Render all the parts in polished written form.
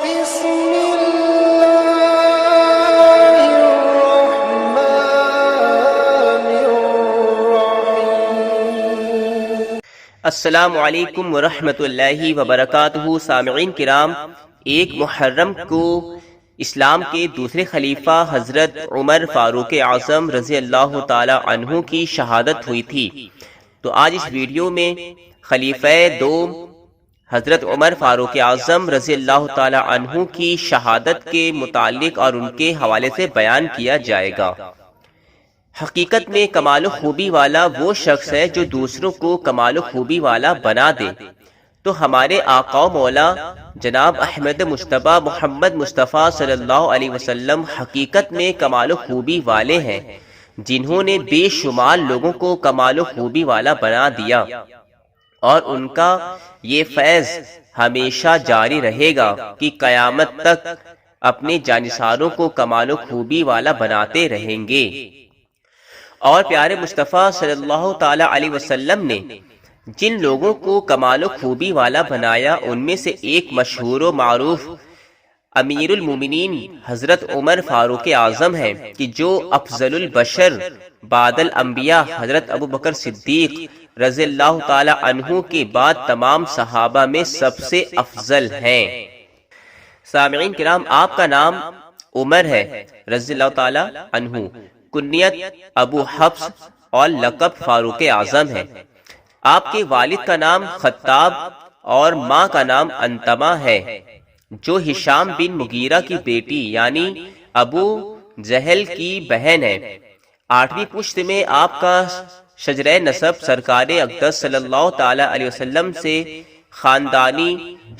بسم الله الرحمن الرحیم۔ السلام علیکم ورحمۃ اللہ وبرکاتہ۔ سامعین کرام، 1 محرم کو اسلام کے دوسرے خلیفہ حضرت عمر فاروق اعظم رضی اللہ تعالی عنہ کی شہادت ہوئی تھی۔ تو آج اس ویڈیو میں خلیفہ دوم حضرت عمر فاروق اعظم رضی اللہ تعالی عنہ کی شہادت کے متعلق اور ان کے حوالے سے بیان کیا جائے گا۔ حقیقت میں کمال و خوبی والا وہ شخص ہے جو دوسروں کو کمال و خوبی والا بنا دے۔ تو ہمارے آقا و مولا جناب احمد مجتبی محمد مصطفیٰ صلی اللہ علیہ وسلم حقیقت میں کمال و خوبی والے ہیں، جنہوں نے بے شمار لوگوں کو کمال و خوبی والا بنا دیا، اور ان کا یہ فیض ہمیشہ جاری رہے گا کہ قیامت تک اپنے جانثاروں کو کمال و خوبی والا بناتے رہیں گے۔ اور پیارے مصطفیٰ صلی اللہ تعالی علیہ وسلم نے جن لوگوں کو کمال و خوبی والا بنایا، ان میں سے ایک مشہور و معروف امیر المومنین حضرت عمر فاروق اعظم ہے، کہ جو افضل البشر بعد الانبیاء حضرت ابوبکر صدیق رضی اللہ تعالی عنہ کے بعد تمام صحابہ میں سب سے افضل ہیں۔ سامعین کرام، آپ کا نام عمر ہے رضی اللہ تعالی عنہ، کنیت ابو حفص اور لقب فاروق اعظم ہے۔ آپ کے والد کا نام خطاب اور ماں کا نام انتما ہے، جو ہشام بن مغیرہ کی بیٹی یعنی ابو جہل کی بہن ہے۔ 8ویں پشت میں آپ کا شجرہ نسب سرکار اقدس صلی اللہ تعالی علیہ وسلم سے خاندانی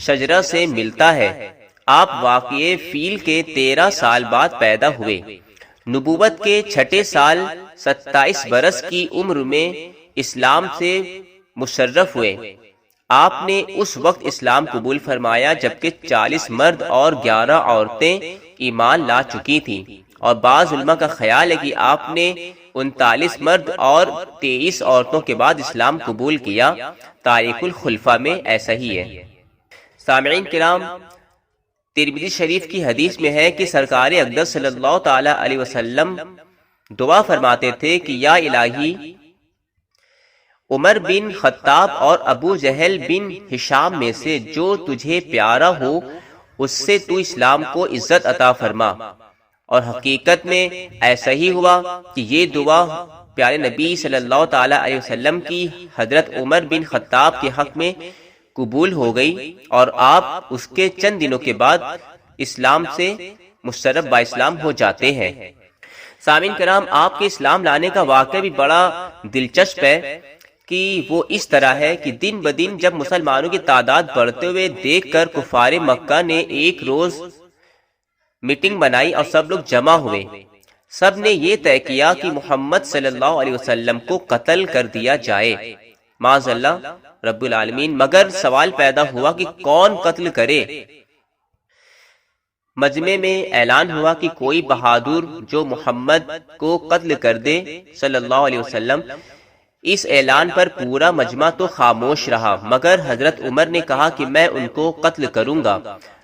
شجرہ سے ملتا ہے۔ آپ واقعہ فیل کے 13 سال بعد پیدا ہوئے۔ نبوت کے 6 سال 27 برس کی عمر میں اسلام سے مشرف ہوئے۔ آپ نے اس وقت اسلام قبول فرمایا جبکہ 40 مرد اور 11 عورتیں ایمان لا چکی تھیں، اور بعض علماء کا خیال ہے کہ آپ نے 39 مرد اور 23 عورتوں کے بعد اسلام قبول کیا۔ تاریخ الخلفاء میں ایسا ہی ہے۔ سامعین کرام، ترمذی شریف کی حدیث میں ہے کہ سرکار اقدس صلی اللہ تعالی علیہ وسلم دعا فرماتے تھے کہ یا الہی، عمر بن خطاب اور ابو جہل بن ہشام میں سے جو تجھے پیارا ہو، اس سے تو اسلام کو عزت عطا فرما۔ اور حقیقت میں ایسا ہی ہوا کہ یہ دعا پیارے نبی صلی اللہ تعالی علیہ وسلم کی حضرت عمر بن خطاب کے حق میں قبول ہو گئی، اور آپ اس کے چند دنوں کے بعد اسلام سے مشرف با اسلام ہو جاتے ہیں۔ سامعین کرام، آپ کے اسلام لانے کا واقعہ بھی بڑا دلچسپ ہے، کہ وہ اس طرح ہے کہ دن بدن جب مسلمانوں کی تعداد بڑھتے ہوئے دیکھ کر کفار مکہ نے ایک روز میٹنگ بنائی اور سب لوگ جمع ہوئے۔ سب نے یہ طے کیا کہ محمد صلی اللہ علیہ وسلم کو قتل کر دیا جائے، معاذ اللہ رب العالمین۔ مگر سوال پیدا ہوا کہ کون قتل کرے؟ مجمع میں اعلان ہوا کہ کوئی بہادر جو محمد کو قتل کر دے صلی اللہ علیہ وسلم۔ اس اعلان پر پورا مجمع تو خاموش رہا، مگر حضرت عمر نے کہا کہ میں ان کو قتل کروں گا۔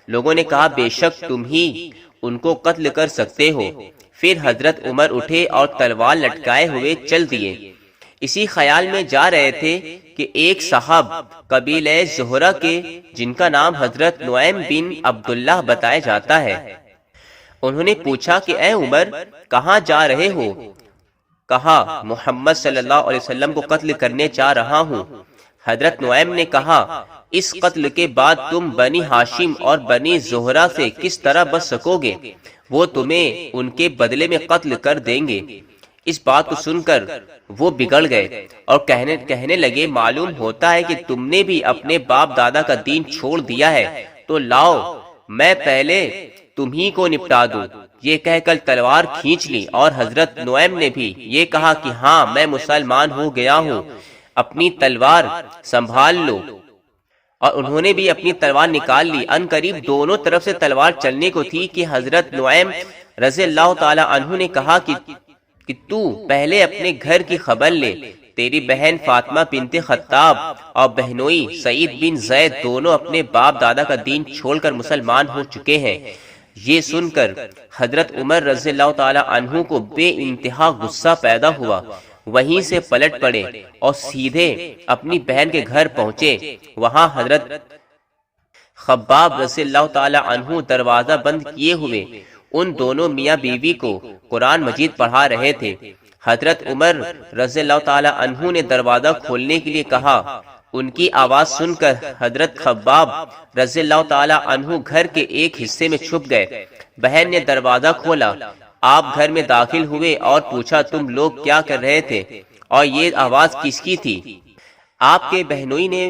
لوگوں نے کہا بے شک تم ہی ان کو قتل کر سکتے ہو۔ پھر حضرت عمر اٹھے اور تلوار لٹکائے ہوئے چل دیے۔ اسی خیال میں جا رہے تھے کہ ایک صاحب قبیلہ زہرہ کے، جن کا نام حضرت نعیم بن عبداللہ بتایا جاتا ہے، انہوں نے پوچھا کہ اے عمر، کہاں جا رہے ہو؟ کہا محمد صلی اللہ علیہ وسلم کو قتل کرنے جا رہا ہوں۔ حضرت نعیم نے کہا اس قتل کے بعد تم بنی ہاشم اور بنی زہرہ سے کس طرح بچ سکو گے؟ وہ تمہیں ان کے بدلے میں قتل کر دیں گے۔ اس بات کو سن کر وہ بگڑ گئے اور کہنے لگے معلوم ہوتا ہے کہ تم نے بھی اپنے باپ دادا کا دین چھوڑ دیا ہے، تو لاؤ میں پہلے تمہیں کو نپٹا دوں۔ یہ کہہ کر تلوار کھینچ لی، اور حضرت نعیم نے بھی یہ کہا کہ ہاں میں مسلمان ہو گیا ہوں، اپنی تلوار سنبھال لو۔ اور انہوں نے بھی اپنی تلوار نکال لی۔ ان قریب دونوں طرف سے تلوار چلنے کو تھی کہ حضرت نعیم رضی اللہ تعالی عنہ نے کہا کہ تو پہلے اپنے گھر کی خبر لے، تیری بہن فاطمہ بنت خطاب اور بہنوئی سعید بن زید دونوں اپنے باپ دادا کا دین چھوڑ کر مسلمان ہو چکے ہیں۔ یہ سن کر حضرت عمر رضی اللہ تعالی عنہ کو بے انتہا غصہ پیدا ہوا۔ وہیں سے پلٹ پڑے اور سیدھے اپنی بہن کے گھر پہنچے۔ وہاں حضرت خباب رضی اللہ تعالی عنہ دروازہ بند کیے ہوئے ان دونوں میاں بیوی کو قرآن مجید پڑھا رہے تھے۔ حضرت عمر رضی اللہ تعالی عنہ نے دروازہ کھولنے کے لیے کہا۔ ان کی آواز سن کر حضرت خباب رضی اللہ تعالی عنہ گھر کے ایک حصے میں چھپ گئے۔ بہن نے دروازہ کھولا، آپ گھر میں داخل ہوئے اور پوچھا تم لوگ کیا کر رہے تھے اور یہ آواز کس کی تھی؟ آپ کے بہنوئی نے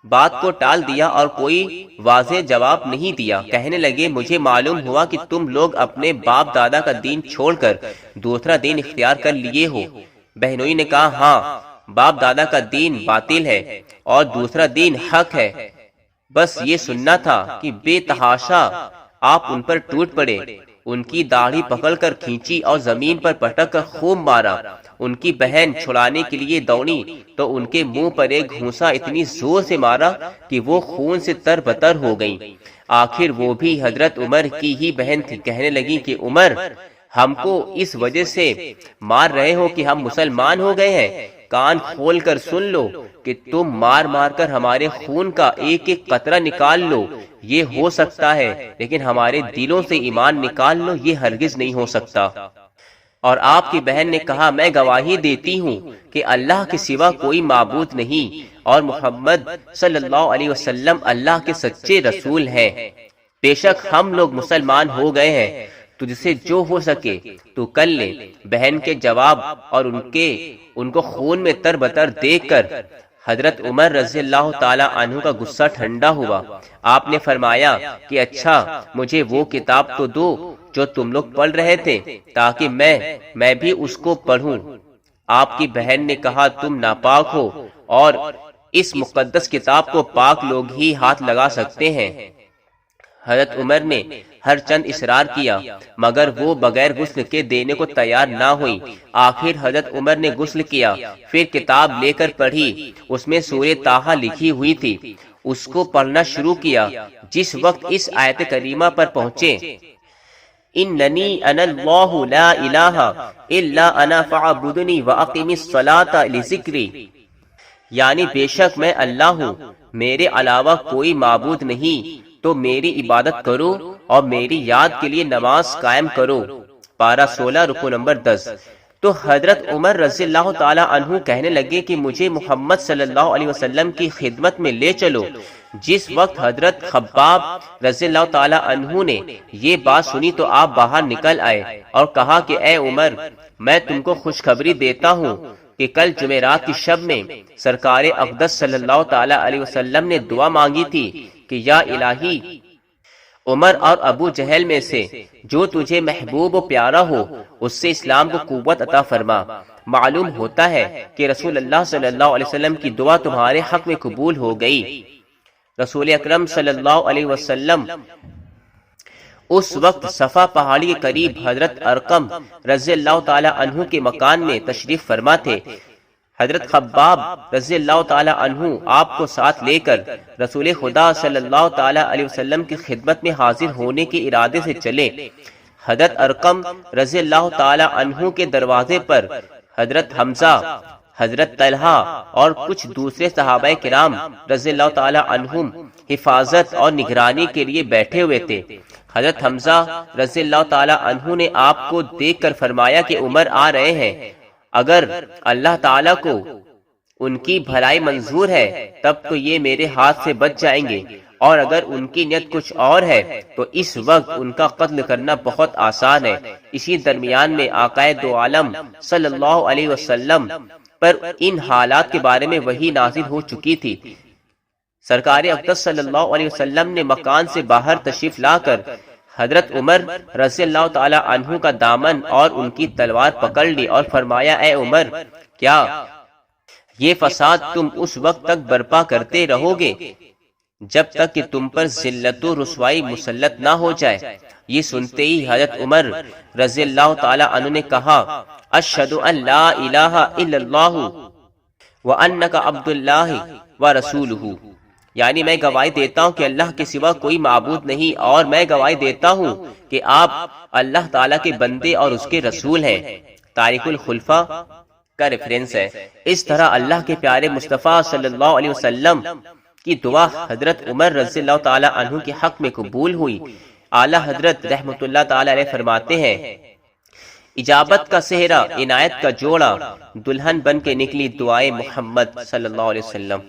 بات کو ٹال دیا اور کوئی واضح جواب نہیں دیا۔ کہنے لگے مجھے معلوم ہوا کہ تم لوگ اپنے باپ دادا کا دین چھوڑ کر دوسرا دین اختیار کر لیے ہو۔ بہنوئی نے کہا ہاں، باپ دادا کا دین باطل ہے اور دوسرا دین حق ہے، بس یہ سننا تھا کہ بے تحاشا آپ ان پر ٹوٹ پڑے، ان کی داڑھی پکڑ کر کھینچی اور زمین پر پٹک کر خوب مارا۔ ان کی بہن چھڑانے کے لیے دوڑی تو ان کے منہ پر ایک گھونسا اتنی زور سے مارا کہ وہ خون سے تر بتر ہو گئیں۔ آخر وہ بھی حضرت عمر کی ہی بہن تھی۔ کہنے لگی کہ عمر، ہم کو اس وجہ سے مار رہے ہو کہ ہم مسلمان ہو گئے ہیں؟ کان کھول کر سن لو کہ تم مار مار کر ہمارے خون کا ایک ایک قطرہ نکال لو، یہ ہو سکتا ہے، لیکن ہمارے دلوں سے ایمان نکال لو، یہ ہرگز نہیں ہو سکتا۔ اور آپ کی بہن نے کہا میں گواہی دیتی ہوں کہ اللہ کے سوا کوئی معبود نہیں اور محمد صلی اللہ علیہ وسلم اللہ کے سچے رسول ہیں۔ بے شک ہم لوگ مسلمان ہو گئے ہیں، تجھ سے جو ہو سکے تو کر لے۔ بہن کے جواب اور ان کو خون میں تر بتر دیکھ کر حضرت عمر رضی اللہ تعالی عنہ کا غصہ ٹھنڈا ہوا۔ آپ نے فرمایا کہ اچھا مجھے وہ کتاب تو دو جو تم لوگ پڑھ رہے تھے تاکہ میں بھی اس کو پڑھوں۔ آپ کی بہن نے کہا تم ناپاک ہو اور اس مقدس کتاب کو پاک لوگ ہی ہاتھ لگا سکتے ہیں۔ حضرت عمر نے ہر چند اصرار کیا مگر وہ بغیر غسل کے دینے کو تیار نہ ہوئی۔ آخر حضرت عمر نے غسل کیا، پھر کتاب لے کر پڑھی۔ اس میں سورہ طٰہٰ لکھی ہوئی تھی۔ اس کو پڑھنا شروع کیا۔ جس وقت اس آیت کریمہ پر پہنچے اننی انا اللہ لا الہ الا انا فاعبدنی واقم الصلاۃ لذکری، یعنی بے شک میں اللہ ہوں، میرے علاوہ کوئی معبود نہیں، تو میری عبادت کرو اور میری یاد کے لیے نماز قائم کرو۔ پارہ 16 رکو نمبر 10۔ تو حضرت عمر رضی اللہ تعالی عنہ کہنے لگے کہ مجھے محمد صلی اللہ علیہ وسلم کی خدمت میں لے چلو۔ جس وقت حضرت خباب رضی اللہ تعالی عنہ نے یہ بات سنی تو آپ باہر نکل آئے اور کہا کہ اے عمر، میں تم کو خوشخبری دیتا ہوں کہ کل جمعرات کی شب میں سرکار اقدس صلی اللہ تعالی علیہ وسلم نے دعا مانگی تھی کہ یا الہی، عمر اور ابو جہل میں سے جو تجھے محبوب و پیارا ہو اس سے اسلام کو قوت عطا فرما۔ معلوم ہوتا ہے کہ رسول اللہ صلی اللہ علیہ وسلم کی دعا تمہارے حق میں قبول ہو گئی۔ رسول اکرم صلی اللہ علیہ وسلم اس وقت صفا پہاڑی کے قریب حضرت ارقم رضی اللہ تعالی عنہ کے مکان میں تشریف فرما تھے۔ حضرت خباب رضی اللہ تعالی عنہ آپ کو ساتھ لے کر رسول خدا صلی اللہ تعالی علیہ وسلم کی خدمت میں حاضر ہونے کے ارادے سے چلے۔ حضرت ارقم رضی اللہ تعالی عنہ کے دروازے پر حضرت حمزہ، حضرت طلحہ اور کچھ دوسرے صحابہ کرام رضی اللہ تعالی عنہم حفاظت اور نگرانی کے لیے بیٹھے ہوئے تھے۔ حضرت حمزہ رضی اللہ تعالی عنہ نے آپ کو دیکھ کر فرمایا کہ عمر آ رہے ہیں، اگر اللہ تعالیٰ کو ان کی بھلائی منظور ہے تب تو یہ میرے ہاتھ سے بچ جائیں گے، اور اگر ان کی نیت کچھ اور ہے تو اس وقت ان کا قتل کرنا بہت آسان ہے۔ اسی درمیان میں آقائے دو عالم صلی اللہ علیہ وسلم پر ان حالات کے بارے میں وحی نازل ہو چکی تھی۔ سرکار اقدس صلی اللہ علیہ وسلم نے مکان سے باہر تشریف لا کر حضرت عمر رضی اللہ تعالی عنہ کا دامن اور ان کی تلوار پکڑ لی اور فرمایا اے عمر، کیا یہ فساد تم اس وقت تک برپا کرتے رہو گے جب تک کہ تم پر ذلت و رسوائی مسلط نہ ہو جائے؟ یہ سنتے ہی حضرت عمر رضی اللہ تعالی عنہ نے کہا اشہد ان لا الہ الا اللہ وَأَنَّكَ عَبْدُ اللَّهِ وَرَسُولُهُ، یعنی میں گواہی دیتا ہوں کہ اللہ کے سوا کوئی معبود نہیں، اور میں گواہی دیتا ہوں کہ آپ اللہ تعالیٰ کے بندے اور اس کے رسول ہیں۔ تاریخ الخلفاء کا ریفرنس ہے۔ اس طرح اللہ کے پیارے مصطفیٰ صلی اللہ علیہ وسلم کی دعا حضرت عمر رضی اللہ تعالیٰ عنہ کے حق میں قبول ہوئی۔ اعلیٰ حضرت رحمۃ اللہ تعالیٰ علیہ فرماتے ہیں، اجابت کا صحرا، عنایت کا جوڑا، دلہن بن کے نکلی دعائے محمد صلی اللہ علیہ وسلم۔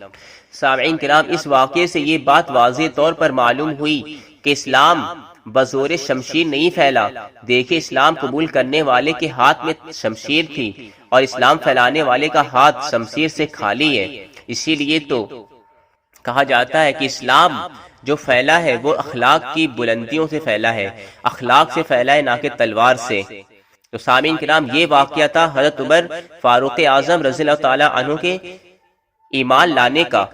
سامعین کرام، اس واقعے سے یہ بات واضح طور پر معلوم ہوئی کہ اسلام بزور شمشیر نہیں پھیلا۔ دیکھیں، اسلام قبول کرنے والے کے ہاتھ میں شمشیر تھی اور اسلام پھیلانے والے کا ہاتھ شمشیر سے خالی ہے۔ اسی لیے تو کہا جاتا ہے کہ اسلام جو پھیلا ہے وہ اخلاق کی بلندیوں سے پھیلا ہے، اخلاق سے پھیلا ہے، نہ کہ تلوار سے۔ تو سامعین کرام، یہ واقعہ تھا حضرت عمر فاروق اعظم رضی اللہ تعالیٰ عنہ کے ایمان لانے کا۔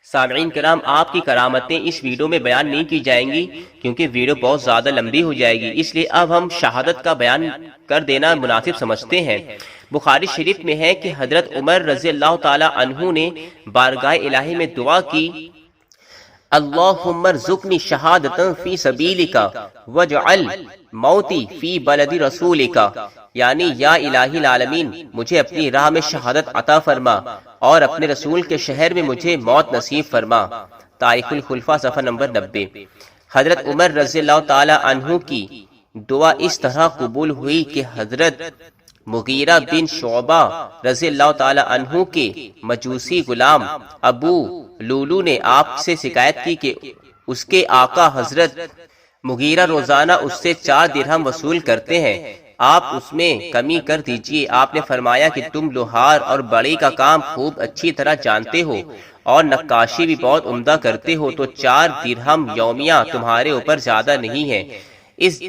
سامعین کرام، آپ کی کرامتیں اس ویڈیو میں بیان نہیں کی جائیں گی کیونکہ ویڈیو بہت زیادہ لمبی ہو جائے گی، اس لیے اب ہم شہادت کا بیان کر دینا مناسب سمجھتے ہیں۔ بخاری شریف میں ہے کہ حضرت عمر رضی اللہ تعالی عنہ نے بارگاہ الہی میں دعا کی، اللہم ارزقنی شہادتا فی سبیلک واجعل موتی فی بلد رسولک، یعنی یا الہی العالمین مجھے اپنی راہ میں شہادت عطا فرما اور اپنے رسول کے شہر میں مجھے موت نصیب فرما۔ تاریخ الخلفاء صفحہ نمبر 90۔ حضرت عمر رضی اللہ تعالی عنہ کی دعا اس طرح قبول ہوئی کہ حضرت مغیرہ بن شعبہ رضی اللہ تعالی عنہ کے مجوسی غلام ابو لولو نے آپ سے شکایت کی کہ اس کے آقا حضرت مغیرہ روزانہ اس سے 4 درہم وصول کرتے ہیں، آپ اس میں کمی کر دیجئے۔ آپ نے فرمایا کہ تم لوہار اور بڑی کا کام خوب اچھی طرح جانتے ہو اور نقاشی بھی بہت عمدہ کرتے ہو، تو 4 درہم یومیہ تمہارے اوپر زیادہ نہیں ہے۔ اس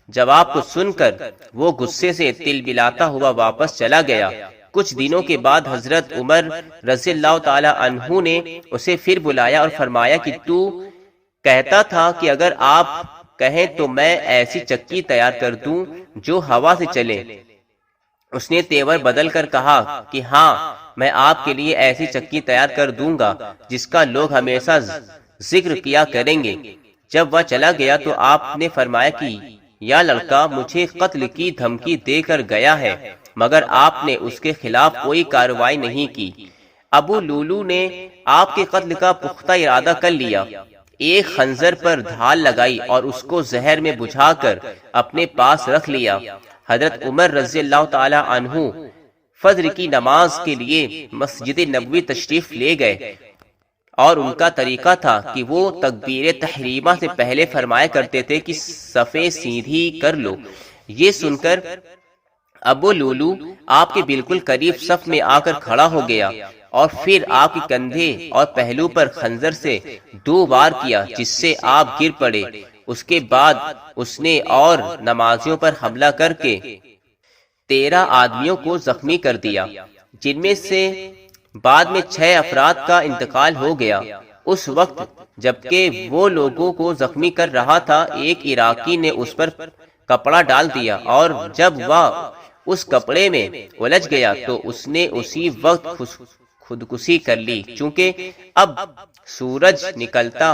جواب کو سن کر وہ غصے سے تلبلاتا ہوا واپس چلا گیا۔ کچھ دنوں کے بعد حضرت عمر رضی اللہ تعالی عنہ نے اسے پھر بلایا اور فرمایا کہ تو کہتا تھا کہ اگر آپ کہیں تو میں ایسی چکی تیار کر دوں جو ہوا سے چلے۔ اس نے تیور بدل کر کہا کہ ہاں، میں آپ کے لیے ایسی چکی تیار کر دوں گا جس کا لوگ ہمیشہ ذکر کیا کریں گے۔ جب وہ چلا گیا تو آپ نے فرمایا کہ یا لڑکا مجھے قتل کی دھمکی دے کر گیا ہے، مگر آپ نے اس کے خلاف کوئی کارروائی نہیں کی۔ ابو لولو نے آپ کے قتل کا پختہ ارادہ کر لیا، ایک خنجر پر ڈھال لگائی اور اس کو زہر میں بجھا کر اپنے پاس رکھ لیا۔ حضرت عمر رضی اللہ تعالی عنہ فجر کی نماز کے لیے مسجد نبوی تشریف لے گئے، اور ان کا طریقہ تھا کہ وہ تکبیر تحریمہ سے پہلے فرمایا کرتے تھے کہ صفیں سیدھی کر لو۔ یہ سن کر ابو لولو آپ کے بالکل قریب صف میں آ کر کھڑا ہو گیا اور پھر آپ کے کندھے اور پہلو پر خنجر سے 2 وار کیا، جس سے آپ گر پڑے۔ اس کے بعد اس نے اور نمازیوں پر حملہ کر کے 13 آدمیوں کو زخمی کر دیا، جن میں سے بعد میں 6 افراد کا انتقال ہو گیا۔ اس وقت جبکہ وہ لوگوں کو زخمی کر رہا تھا، ایک عراقی نے اس پر کپڑا ڈال دیا، اور جب وہ اس کپڑے میں الجھ گیا تو اس نے اسی وقت خودکشی کر لی۔ چونکہ اب سورج نکلتا،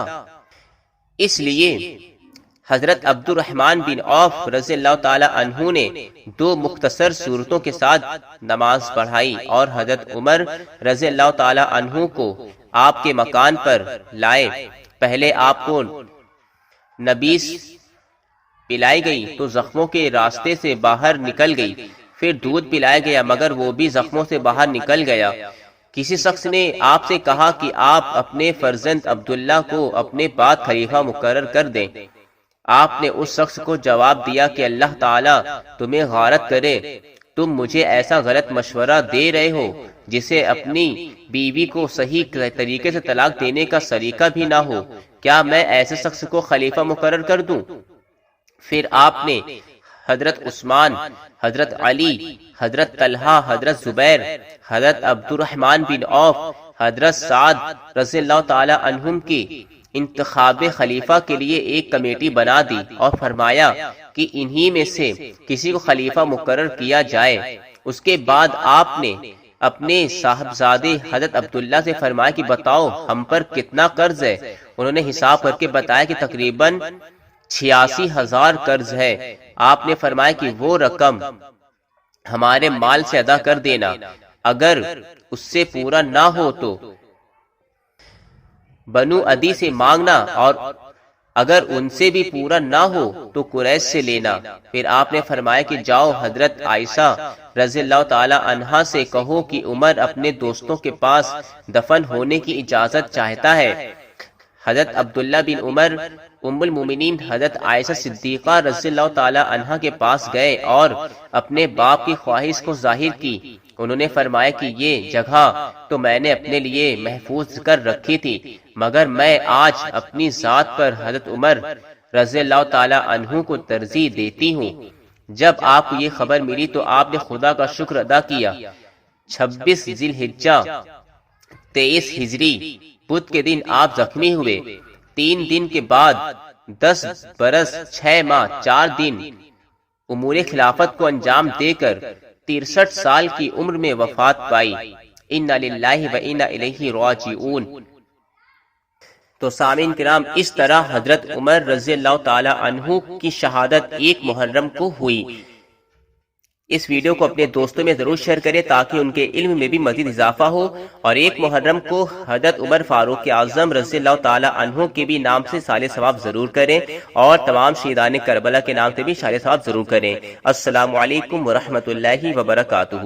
اس لیے حضرت عبد الرحمن بن عوف رضی اللہ تعالی عنہ نے 2 مختصر صورتوں کے ساتھ نماز پڑھائی اور حضرت عمر رضی اللہ تعالی عنہ کو آپ کے مکان پر لائے۔ پہلے آپ کو نبیس پلائی گئی تو زخموں کے راستے سے باہر نکل گئی، پھر دودھ پلایا گیا مگر وہ بھی زخموں سے باہر نکل گیا۔ کسی شخص نے آپ سے کہا کہ آپ اپنے فرزند عبداللہ کو اپنے بعد خلیفہ مقرر کر دیں۔ آپ نے اس شخص کو جواب دیا کہ اللہ تعالیٰ تمہیں غارت کرے، تم مجھے ایسا غلط مشورہ دے رہے ہو جسے اپنی بیوی کو صحیح طریقے سے طلاق دینے کا سلیقہ بھی نہ ہو، کیا میں ایسے شخص کو خلیفہ مقرر کر دوں؟ پھر آپ نے حضرت عثمان، حضرت علی، حضرت طلحہ، حضرت زبیر، حضرت عبد الرحمن بن عوف، حضرت سعد رضی اللہ تعالی عنہم کی انتخاب خلیفہ کے لیے ایک کمیٹی بنا دی اور فرمایا کہ انہی میں سے کسی کو خلیفہ مقرر کیا جائے۔ اس کے بعد آپ نے اپنے صاحبزادے حضرت عبداللہ سے فرمایا کہ بتاؤ ہم پر کتنا قرض ہے۔ انہوں نے حساب کر کے بتایا کہ تقریباً 86,000 قرض ہے۔ آپ نے فرمایا کہ وہ رقم ہمارے مال سے ادا کر دینا، اگر اس سے پورا نہ ہو تو بنو عدی سے مانگنا، اور اگر ان سے بھی پورا نہ ہو تو قریش سے لینا۔ پھر آپ نے فرمایا کہ جاؤ حضرت عائشہ رضی اللہ تعالی عنہا سے کہو کہ عمر اپنے دوستوں کے پاس دفن ہونے کی اجازت چاہتا ہے۔ حضرت عبداللہ بن عمر ام المومنین حضرت عائشہ صدیقہ رضی اللہ تعالی عنہا کے پاس گئے اور اپنے باپ کی خواہش کو ظاہر کی۔ انہوں نے فرمایا کہ یہ جگہ تو میں نے اپنے لیے محفوظ کر رکھی تھی، مگر میں آج اپنی ذات پر حضرت عمر رضی اللہ تعالی عنہ کو ترجیح دیتی ہوں۔ جب آپ کو یہ خبر ملی تو آپ نے خدا کا شکر ادا کیا۔ 26 ذی الحجہ 23 ہجری بدھ کے دن آپ زخمی ہوئے۔ 3 دن کے بعد 10 برس 6 ماہ 4 دن امور خلافت کو انجام دے کر 63 سال کی عمر میں وفات پائی۔ انا للہ و انا الیہ راجعون۔ تو سامعین کرام، اس طرح حضرت عمر رضی اللہ تعالی عنہ کی شہادت 1 محرم کو ہوئی۔ اس ویڈیو کو اپنے دوستوں میں ضرور شیئر کریں تاکہ ان کے علم میں بھی مزید اضافہ ہو، اور 1 محرم کو حضرت عمر فاروق اعظم رضی اللہ تعالی عنہ کے بھی نام سے سال ثواب ضرور کریں، اور تمام شہیدان کربلا کے نام سے بھی سال ثواب ضرور کریں۔ السلام علیکم ورحمۃ اللہ وبرکاتہ۔